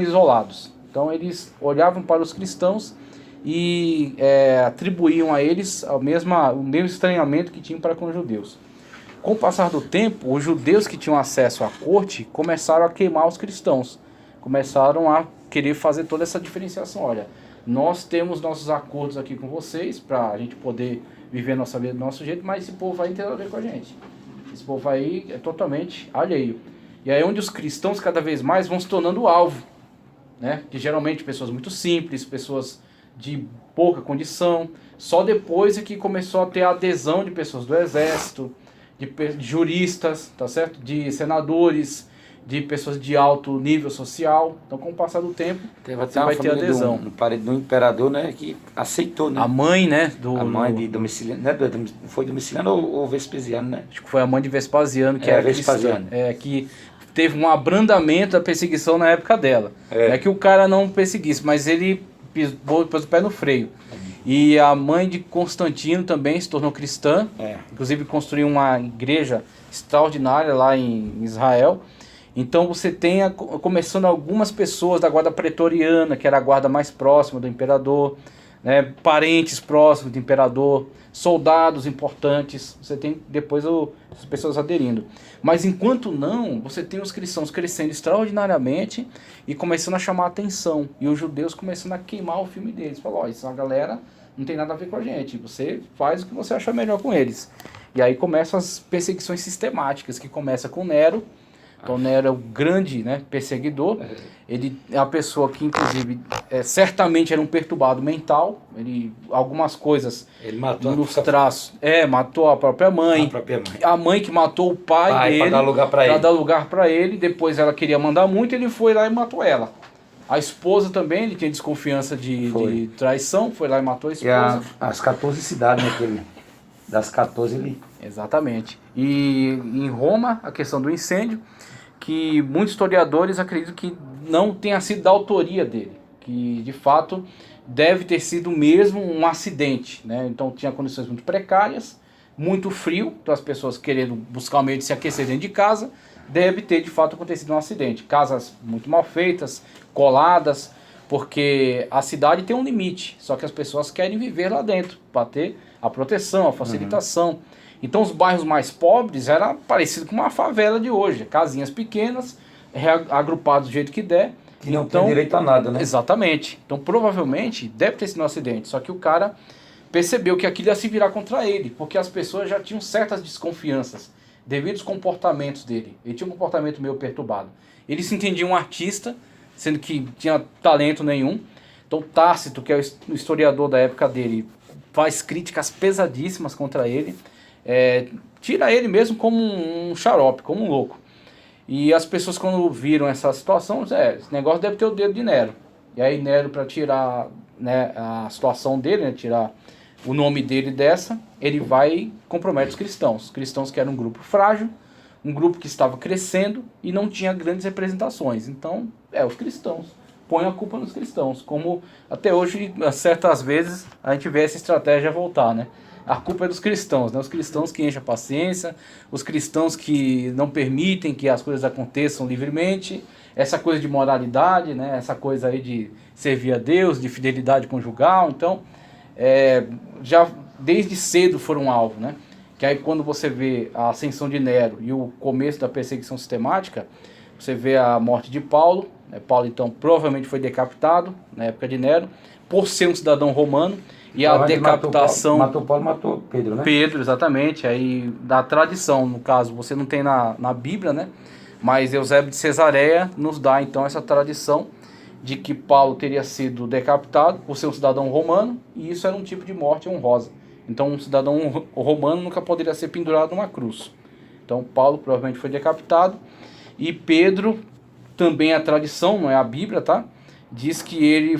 isolados. Então eles olhavam para os cristãos e atribuíam a eles o mesmo estranhamento que tinham para com os judeus. Com o passar do tempo, os judeus que tinham acesso à corte começaram a queimar os cristãos. Começaram a querer fazer toda essa diferenciação. Olha, nós temos nossos acordos aqui com vocês para a gente poder viver a nossa vida do nosso jeito, mas esse povo aí não tem nada a ver com a gente. Esse povo aí é totalmente alheio. E aí onde os cristãos cada vez mais vão se tornando alvo, né? Que geralmente pessoas muito simples, pessoas de pouca condição. Só depois é que começou a ter a adesão de pessoas do exército, de juristas, tá certo? De senadores, de pessoas de alto nível social. Então, com o passar do tempo, teve você até vai ter adesão. Um parente do imperador, né, que aceitou, né? A mãe, né? A mãe de Domiciano, né? Foi Domiciano ou Vespasiano, né? Acho que foi a mãe de Vespasiano, que era Vespasiano. cristã. Que teve um abrandamento da perseguição na época dela. Não é que o cara não perseguisse, mas ele pôs o pé no freio. E a mãe de Constantino também se tornou cristã. Inclusive construiu uma igreja extraordinária lá em Israel. Então você tem começando algumas pessoas da guarda pretoriana, que era a guarda mais próxima do imperador, né, parentes próximos do imperador, soldados importantes. Você tem depois as pessoas aderindo. Mas enquanto não, você tem os cristãos crescendo extraordinariamente e começando a chamar a atenção. E os judeus começando a queimar o filme deles. Falou, ó, essa galera não tem nada a ver com a gente. Você faz o que você acha melhor com eles. E aí começam as perseguições sistemáticas, que começa com Nero. Então Nero é o grande, né, perseguidor. Ele é a pessoa que, inclusive, certamente era um perturbado mental. Algumas coisas ele matou nos traços. Matou a própria mãe. A mãe que matou o pai dele. Para dar lugar para ele. Depois ela queria mandar muito, ele foi lá e matou ela. A esposa também, ele tinha desconfiança de traição, foi lá e matou a esposa. E as 14 cidades, né, das 14 ele... Exatamente. E em Roma, a questão do incêndio, que muitos historiadores acreditam que não tenha sido da autoria dele, que de fato deve ter sido mesmo um acidente, né? Então tinha condições muito precárias, muito frio, então as pessoas querendo buscar um meio de se aquecer dentro de casa, deve ter de fato acontecido um acidente. Casas muito mal feitas, coladas, porque a cidade tem um limite, só que as pessoas querem viver lá dentro, para ter a proteção, a facilitação. Então os bairros mais pobres era parecido com uma favela de hoje, casinhas pequenas, agrupados do jeito que der. Que não tem direito a nada, né? Exatamente. Então provavelmente deve ter sido um acidente, só que o cara percebeu que aquilo ia se virar contra ele, porque as pessoas já tinham certas desconfianças devido aos comportamentos dele. Ele tinha um comportamento meio perturbado. Ele se entendia um artista, sendo que tinha talento nenhum. Então Tácito, que é o historiador da época dele, faz críticas pesadíssimas contra ele. Tira ele mesmo como um xarope, como um louco. E as pessoas, quando viram essa situação, esse negócio deve ter o dedo de Nero. E aí Nero, para tirar, né, a situação dele, né, tirar o nome dele dessa, ele vai e compromete os cristãos. Os cristãos que eram um grupo frágil, um grupo que estava crescendo e não tinha grandes representações. Então, os cristãos. Põe a culpa nos cristãos. Como até hoje, certas vezes, a gente vê essa estratégia voltar, né? A culpa é dos cristãos, né? Os cristãos que enchem a paciência, os cristãos que não permitem que as coisas aconteçam livremente, essa coisa de moralidade, né? Essa coisa aí de servir a Deus, de fidelidade conjugal. Então, já desde cedo foram alvo, né? Que aí quando você vê a ascensão de Nero e o começo da perseguição sistemática, você vê a morte de Paulo. Paulo, então, provavelmente foi decapitado na época de Nero, por ser um cidadão romano. E a decapitação... Matou Paulo, matou Pedro, né? Pedro, exatamente. Aí, da tradição, no caso, você não tem na Bíblia, né? Mas Eusébio de Cesareia nos dá, então, essa tradição de que Paulo teria sido decapitado por ser um cidadão romano, e isso era um tipo de morte honrosa. Então, um cidadão romano nunca poderia ser pendurado numa cruz. Então, Paulo provavelmente foi decapitado. E Pedro, também a tradição, não é a Bíblia, tá? Diz que ele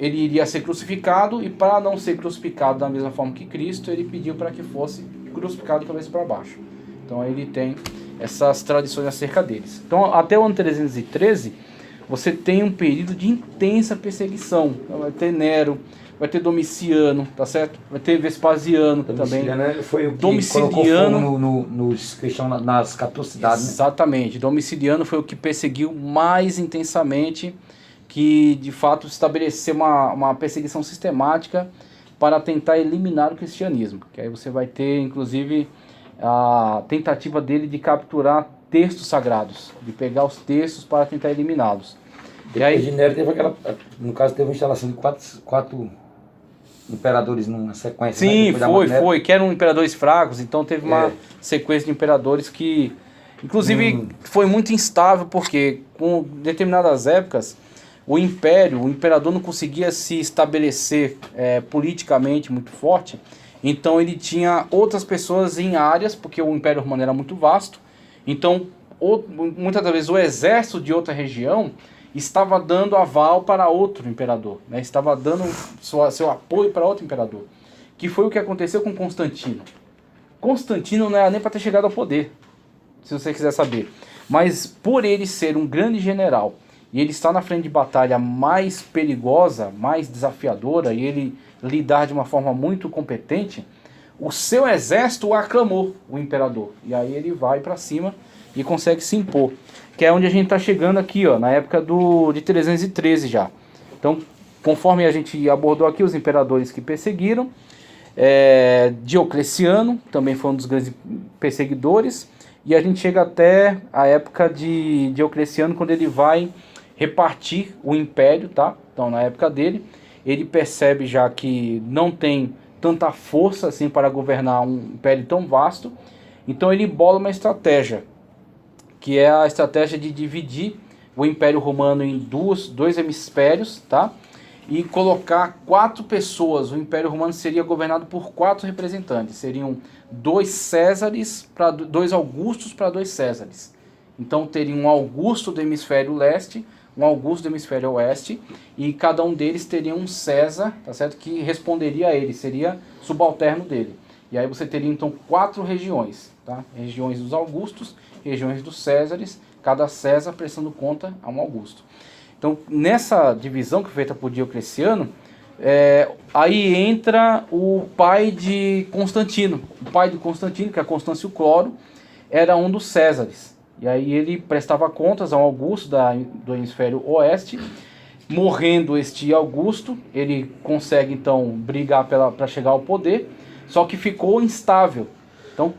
iria ser crucificado, e para não ser crucificado da mesma forma que Cristo, ele pediu para que fosse crucificado de cabeça para baixo. Então ele tem essas tradições acerca deles. Então até o ano 313, você tem um período de intensa perseguição. Então, vai ter Nero, vai ter Domiciano, tá certo? Vai ter Vespasiano também. Foi o que colocou fogo nos cristãos nas 14 cidades. Exatamente. Né? Domiciano foi o que perseguiu mais intensamente que de fato estabeleceu uma perseguição sistemática para tentar eliminar o cristianismo. Que aí você vai ter, inclusive, a tentativa dele de capturar textos sagrados, de pegar os textos para tentar eliminá-los. E aí, de Nero teve aquela, no caso, teve uma instalação de quatro imperadores numa sequência. Sim, né? foi, que eram imperadores fracos, então teve uma sequência de imperadores que, inclusive, foi muito instável, porque com determinadas épocas, o imperador não conseguia se estabelecer politicamente muito forte, então ele tinha outras pessoas em áreas, porque o Império Romano era muito vasto, então muitas das vezes o exército de outra região estava dando aval para outro imperador, né? Estava dando seu apoio para outro imperador, que foi o que aconteceu com Constantino. Constantino não era nem para ter chegado ao poder, se você quiser saber, mas por ele ser um grande general, e ele estar na frente de batalha mais perigosa, mais desafiadora, e ele lidar de uma forma muito competente, o seu exército o aclamou, o imperador, e aí ele vai para cima e consegue se impor, que é onde a gente está chegando aqui, ó, na época de 313 já. Então, conforme a gente abordou aqui, os imperadores que perseguiram, Diocleciano também foi um dos grandes perseguidores, e a gente chega até a época de Diocleciano, quando ele vai repartir o império, tá? Então, na época dele, ele percebe já que não tem tanta força assim para governar um império tão vasto, então ele bola uma estratégia, que é a estratégia de dividir o Império Romano em dois hemisférios, tá? E colocar 4 pessoas. O Império Romano seria governado por 4 representantes. Seriam 2 Césares para 2 Augustos para 2 Césares. Então teria um Augusto do hemisfério leste, um Augusto do hemisfério oeste, e cada um deles teria um César, tá certo? Que responderia a ele, seria subalterno dele. E aí você teria então 4 regiões, tá? Regiões dos Augustos, regiões dos Césares, cada César prestando conta a um Augusto. Então, nessa divisão que foi feita por Diocleciano, aí entra o pai de Constantino. O pai de Constantino, que é Constâncio Cloro, era um dos Césares. E aí ele prestava contas ao Augusto do hemisfério oeste. Morrendo este Augusto, ele consegue então brigar para chegar ao poder, só que ficou instável. Então,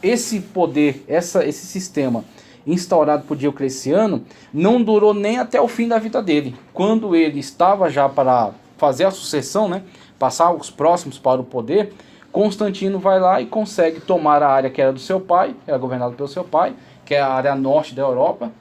esse poder, esse sistema instaurado por Diocleciano não durou nem até o fim da vida dele. Quando ele estava já para fazer a sucessão, né, passar os próximos para o poder, Constantino vai lá e consegue tomar a área que era do seu pai, era governada pelo seu pai, que é a área norte da Europa,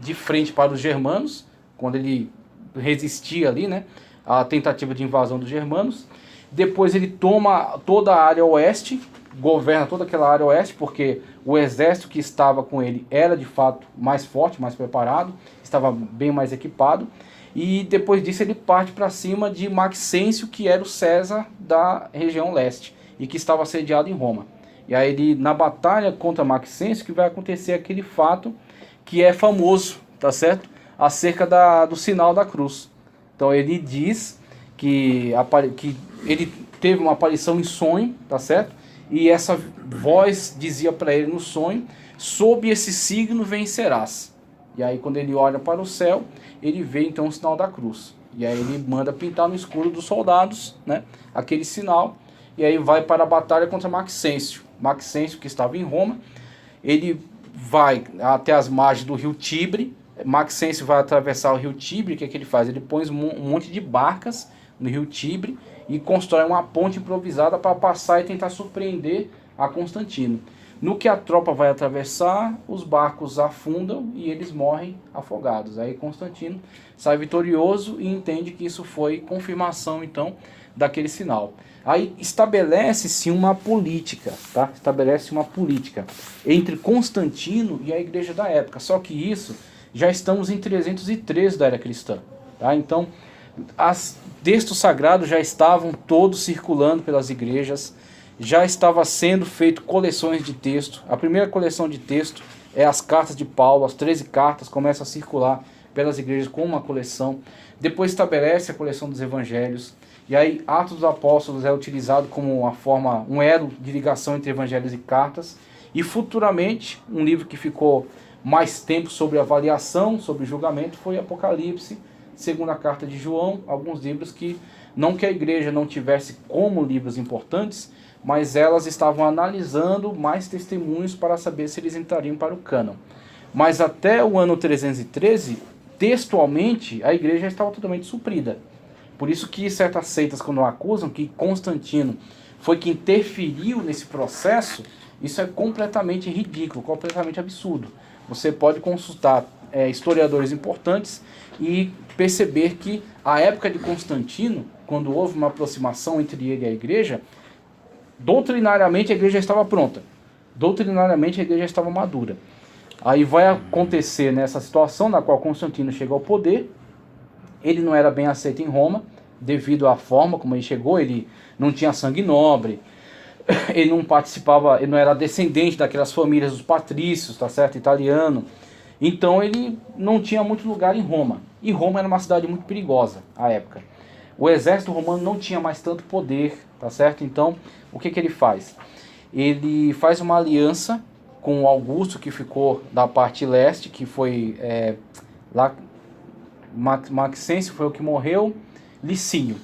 de frente para os germanos, quando ele resistia ali, né, à tentativa de invasão dos germanos. Depois ele toma toda a área oeste, governa toda aquela área oeste, porque o exército que estava com ele era de fato mais forte, mais preparado, estava bem mais equipado, e depois disso ele parte para cima de Maxêncio, que era o César da região leste, e que estava sediado em Roma. E aí ele, na batalha contra Maxêncio, que vai acontecer aquele fato que é famoso, tá certo? Acerca do sinal da cruz. Então ele diz que ele teve uma aparição em sonho, tá certo? E essa voz dizia para ele no sonho: sob esse signo vencerás. E aí quando ele olha para o céu, ele vê então o sinal da cruz. E aí ele manda pintar no escuro dos soldados, né, aquele sinal. E aí vai para a batalha contra Maxêncio. Maxêncio, que estava em Roma, ele vai até as margens do rio Tibre. Maxêncio vai atravessar o rio Tibre. O que é que ele faz? Ele põe um monte de barcas no rio Tibre e constrói uma ponte improvisada para passar e tentar surpreender a Constantino. No que a tropa vai atravessar, os barcos afundam e eles morrem afogados. Aí Constantino sai vitorioso e entende que isso foi confirmação então daquele sinal. Aí estabelece-se uma política, tá? Estabelece uma política entre Constantino e a igreja da época. Só que isso já estamos em 313 da era cristã, tá? Então, os textos sagrados já estavam todos circulando pelas igrejas, já estava sendo feito coleções de texto. A primeira coleção de texto é as cartas de Paulo, as 13 cartas começam a circular pelas igrejas com uma coleção. Depois estabelece a coleção dos evangelhos. E aí Atos dos Apóstolos é utilizado como uma forma, um elo de ligação entre evangelhos e cartas. E futuramente, um livro que ficou mais tempo sobre avaliação, sobre julgamento, foi Apocalipse, segunda carta de João, alguns livros que não que a igreja não tivesse como livros importantes, mas elas estavam analisando mais testemunhos para saber se eles entrariam para o cânon. Mas até o ano 313, textualmente, a igreja estava totalmente suprida. Por isso que certas seitas, quando acusam que Constantino foi que interferiu nesse processo, isso é completamente ridículo, completamente absurdo. Você pode consultar historiadores importantes e perceber que a época de Constantino, quando houve uma aproximação entre ele e a igreja, doutrinariamente a igreja estava pronta. Doutrinariamente a igreja estava madura. Aí vai acontecer nessa situação na qual Constantino chega ao poder. Ele não era bem aceito em Roma, devido à forma como ele chegou. Ele não tinha sangue nobre, ele não participava, ele não era descendente daquelas famílias dos patrícios, tá certo, italiano. Então ele não tinha muito lugar em Roma. E Roma era uma cidade muito perigosa à época. O exército romano não tinha mais tanto poder, tá certo? Então, o que ele faz? Ele faz uma aliança com Augusto, que ficou da parte leste, que foi lá, Maxêncio foi o que morreu, Licínio.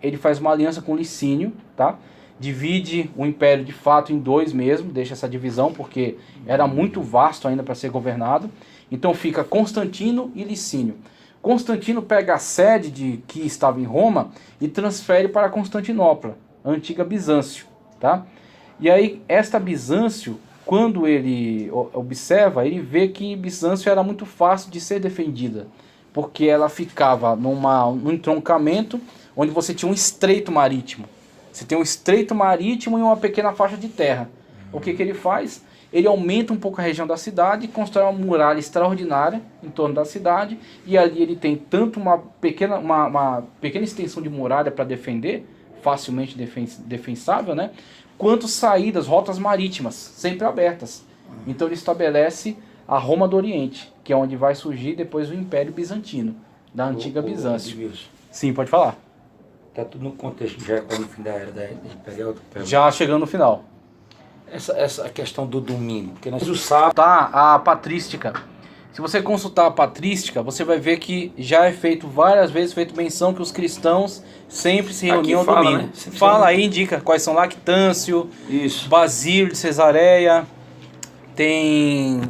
Ele faz uma aliança com Licínio, tá? Divide o império de fato em dois mesmo, deixa essa divisão, porque era muito vasto ainda para ser governado. Então fica Constantino e Licínio. Constantino pega a sede que estava em Roma e transfere para Constantinopla, a antiga Bizâncio, tá? E aí esta Bizâncio, quando ele observa, ele vê que Bizâncio era muito fácil de ser defendida, porque ela ficava num entroncamento onde você tinha um estreito marítimo. Você tem um estreito marítimo e uma pequena faixa de terra. O que ele faz? Ele aumenta um pouco a região da cidade, constrói uma muralha extraordinária em torno da cidade, e ali ele tem tanto uma pequena extensão de muralha para defender, facilmente defensável, né? Quanto saídas, rotas marítimas, sempre abertas. Então ele estabelece a Roma do Oriente, que é onde vai surgir depois o Império Bizantino, da antiga Bizâncio. Sim, pode falar. Está tudo no contexto já no fim da era da Imperial. Já chegando no final. Essa questão do domingo, porque nós o sábado... Tá, a patrística. Se você consultar a patrística, você vai ver que já é feito várias vezes, feito menção que os cristãos sempre se reuniam ao domingo. Né? Fala aí, indica quais são: Lactâncio, isso, Basílio de Cesareia, tem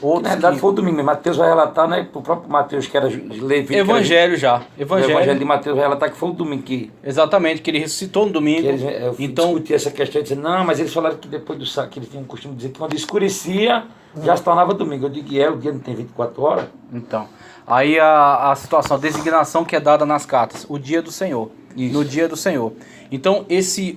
outros. Na verdade foi o domingo, Mateus vai relatar, né? O próprio Mateus, que era levita. Evangelho já. O Evangelho de Mateus vai relatar que foi o domingo que... Exatamente, que ele ressuscitou no domingo. Eu então discuti essa questão e disse, não, mas eles falaram que depois do sábado, que eles tinham o costume de dizer que quando escurecia, já se tornava domingo. Eu digo que o dia não tem 24 horas. Então, aí a situação, a designação que é dada nas cartas, o dia do Senhor. Isso. No dia do Senhor. Então,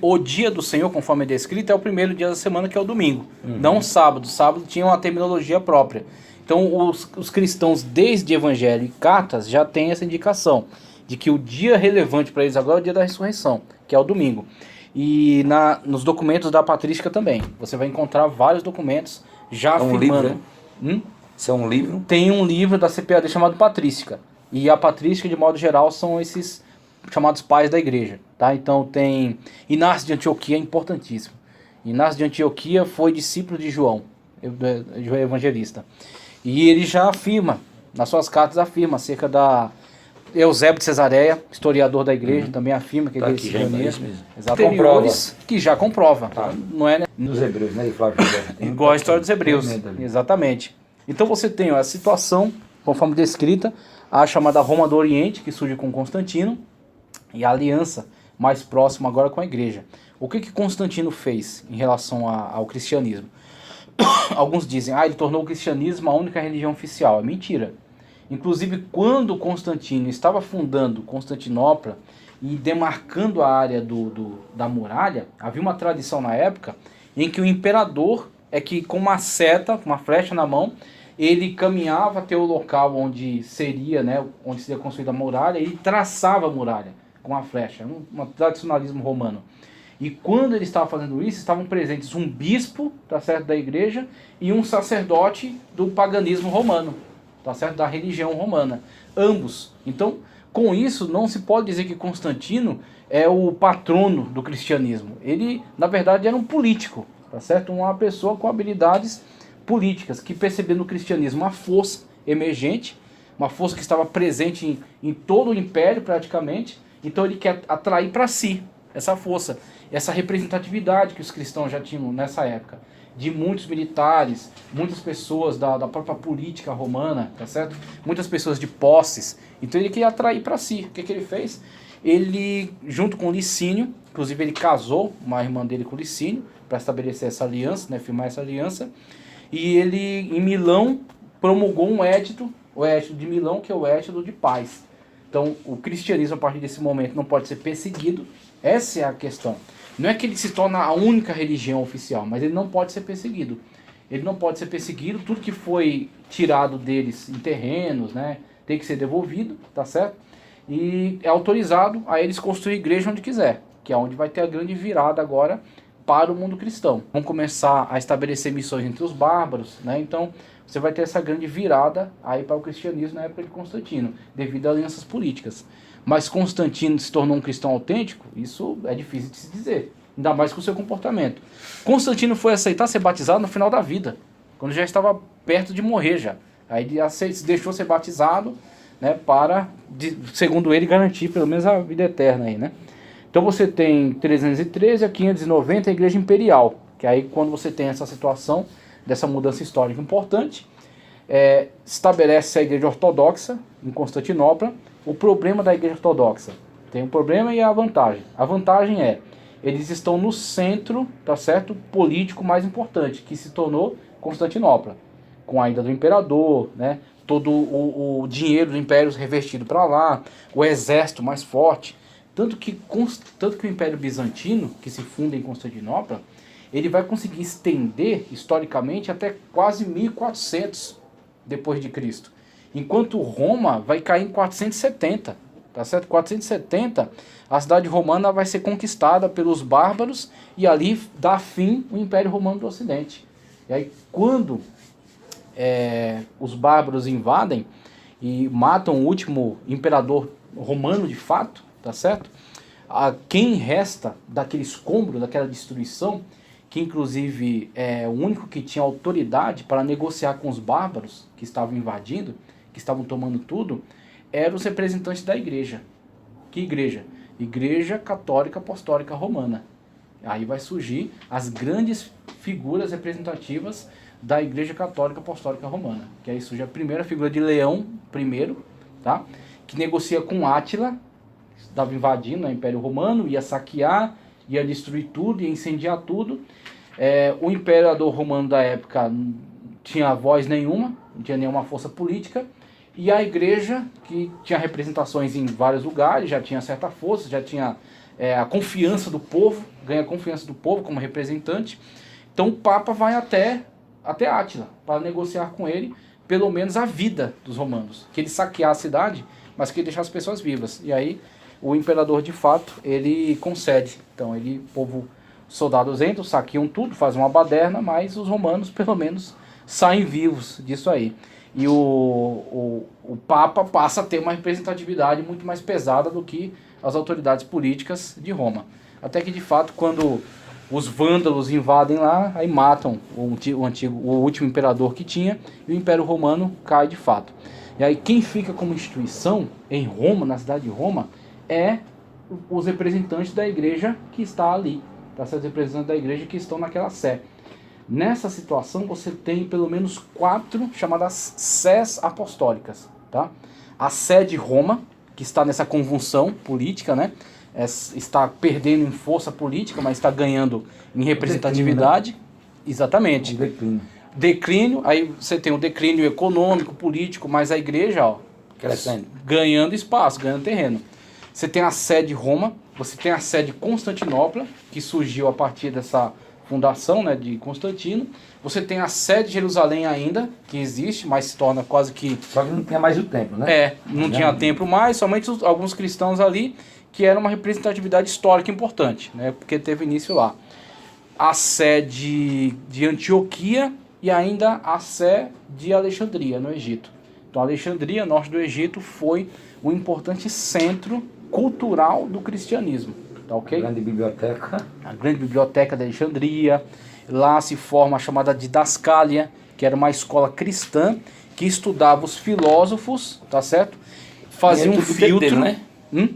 o dia do Senhor, conforme é descrito, é o primeiro dia da semana, que é o domingo. Não o sábado. O sábado tinha uma terminologia própria. Então, os cristãos, desde Evangelho e cartas, já têm essa indicação de que o dia relevante para eles agora é o dia da ressurreição, que é o domingo. E nos documentos da patrística também. Você vai encontrar vários documentos já afirmando. Livro, né? Isso é um livro? Tem um livro da CPAD chamado Patrística. E a patrística, de modo geral, são esses chamados pais da igreja, tá? Então tem Inácio de Antioquia, importantíssimo. Inácio de Antioquia foi discípulo de João Evangelista. E ele já afirma, nas suas cartas afirma acerca da Eusébio de Cesareia, historiador da igreja, também afirma que a igreja se reunia. Anteriores, que já comprova. Tá. Não é, né? Nos Hebreus, né? Igual a história dos Hebreus. Exatamente. Então você tem a situação, conforme descrita, a chamada Roma do Oriente, que surge com Constantino, e a aliança mais próxima agora com a igreja. O que Constantino fez em relação ao cristianismo? Alguns dizem, ele tornou o cristianismo a única religião oficial. É mentira. Inclusive, quando Constantino estava fundando Constantinopla e demarcando a área da muralha, havia uma tradição na época em que o imperador com uma seta, com uma flecha na mão, ele caminhava até o local onde seria construída a muralha e traçava a muralha com a flecha, um tradicionalismo romano. E quando ele estava fazendo isso, estavam presentes um bispo, tá certo, da igreja, e um sacerdote do paganismo romano, tá certo, da religião romana, ambos. Então, com isso, não se pode dizer que Constantino é o patrono do cristianismo. Ele, na verdade, era um político, tá certo, uma pessoa com habilidades políticas, que percebeu no cristianismo uma força emergente, uma força que estava presente em todo o império praticamente. Então ele quer atrair para si essa força, essa representatividade que os cristãos já tinham nessa época, de muitos militares, muitas pessoas da própria política romana, tá certo? Muitas pessoas de posses. Então ele queria atrair para si. O que ele fez? Ele, junto com Licínio, inclusive ele casou uma irmã dele com Licínio, para estabelecer essa aliança, né, firmar essa aliança, e ele, em Milão, promulgou um édito, o édito de Milão, que é o édito de paz. Então, o cristianismo, a partir desse momento, não pode ser perseguido. Essa é a questão. Não é que ele se torna a única religião oficial, mas ele não pode ser perseguido. Ele não pode ser perseguido, tudo que foi tirado deles em terrenos, né, tem que ser devolvido, tá certo? E é autorizado a eles construir igreja onde quiser, que é onde vai ter a grande virada agora para o mundo cristão. Vão começar a estabelecer missões entre os bárbaros, né? Então você vai ter essa grande virada aí para o cristianismo na época de Constantino, devido a alianças políticas. Mas Constantino se tornou um cristão autêntico? Isso é difícil de se dizer, ainda mais com o seu comportamento. Constantino foi aceitar ser batizado no final da vida, quando já estava perto de morrer já. Aí ele deixou ser batizado, né, para, segundo ele, garantir pelo menos a vida eterna aí, né? Então você tem 313 a 590 a Igreja Imperial, que aí quando você tem essa situação dessa mudança histórica importante, estabelece a Igreja Ortodoxa em Constantinopla. O problema da Igreja Ortodoxa, tem um problema e a vantagem. A vantagem é, eles estão no centro, tá certo, político mais importante, que se tornou Constantinopla, com a ida do imperador, né, todo o dinheiro do império revestido para lá, o exército mais forte. Tanto que o Império Bizantino, que se funda em Constantinopla, ele vai conseguir estender, historicamente, até quase 1400 depois de Cristo. Enquanto Roma vai cair em 470, tá certo? 470, a cidade romana vai ser conquistada pelos bárbaros e ali dá fim o Império Romano do Ocidente. E aí, quando os bárbaros invadem e matam o último imperador romano de fato, tá certo? Quem resta daquele escombro, daquela destruição, que inclusive é o único que tinha autoridade para negociar com os bárbaros que estavam invadindo, que estavam tomando tudo, eram os representantes da igreja. Que igreja? Igreja Católica Apostólica Romana. Aí vai surgir as grandes figuras representativas da Igreja Católica Apostólica Romana. Que aí surge a primeira figura de Leão I, tá? Que negocia com Átila, estava invadindo o Império Romano, ia saquear, ia destruir tudo, ia incendiar tudo. O imperador romano da época não tinha voz nenhuma, não tinha nenhuma força política, e a igreja, que tinha representações em vários lugares, já tinha certa força, já tinha a confiança do povo, ganha a confiança do povo como representante. Então o Papa vai até Átila para negociar com ele, pelo menos a vida dos romanos, que ele saquear a cidade, mas que ele deixar as pessoas vivas. E aí o imperador, de fato, ele concede. Então, soldados entram, saqueiam tudo, fazem uma baderna, mas os romanos, pelo menos, saem vivos disso aí. E o Papa passa a ter uma representatividade muito mais pesada do que as autoridades políticas de Roma. Até que, de fato, quando os vândalos invadem lá, aí matam o último imperador que tinha, e o Império Romano cai de fato. E aí quem fica como instituição em Roma, na cidade de Roma, os representantes da igreja que está ali, tá? Os representantes da igreja que estão naquela sé. Nessa situação você tem pelo menos 4 chamadas sés apostólicas, tá? A sé de Roma, que está nessa convulsão política, né? Está perdendo em força política, mas está ganhando em representatividade. Declínio, né? Exatamente. Declínio, aí você tem o declínio econômico, político, mas a igreja, ó, crescendo, ganhando espaço, ganhando terreno. Você tem a sede de Roma, você tem a sede de Constantinopla, que surgiu a partir dessa fundação, né, de Constantino. Você tem a sede de Jerusalém ainda, que existe, mas se torna quase que... Só que não tinha mais o templo, né? Não tinha templo mais, somente alguns cristãos ali, que era uma representatividade histórica importante, né, porque teve início lá. A sede de Antioquia e ainda a sé de Alexandria, no Egito. Então, Alexandria, norte do Egito, foi um importante centro cultural do cristianismo, tá ok? Grande biblioteca. A grande biblioteca de Alexandria. Lá se forma a chamada Didascália, que era uma escola cristã que estudava os filósofos, tá certo? Fazia um Tudo do tempo filtro, dele, né?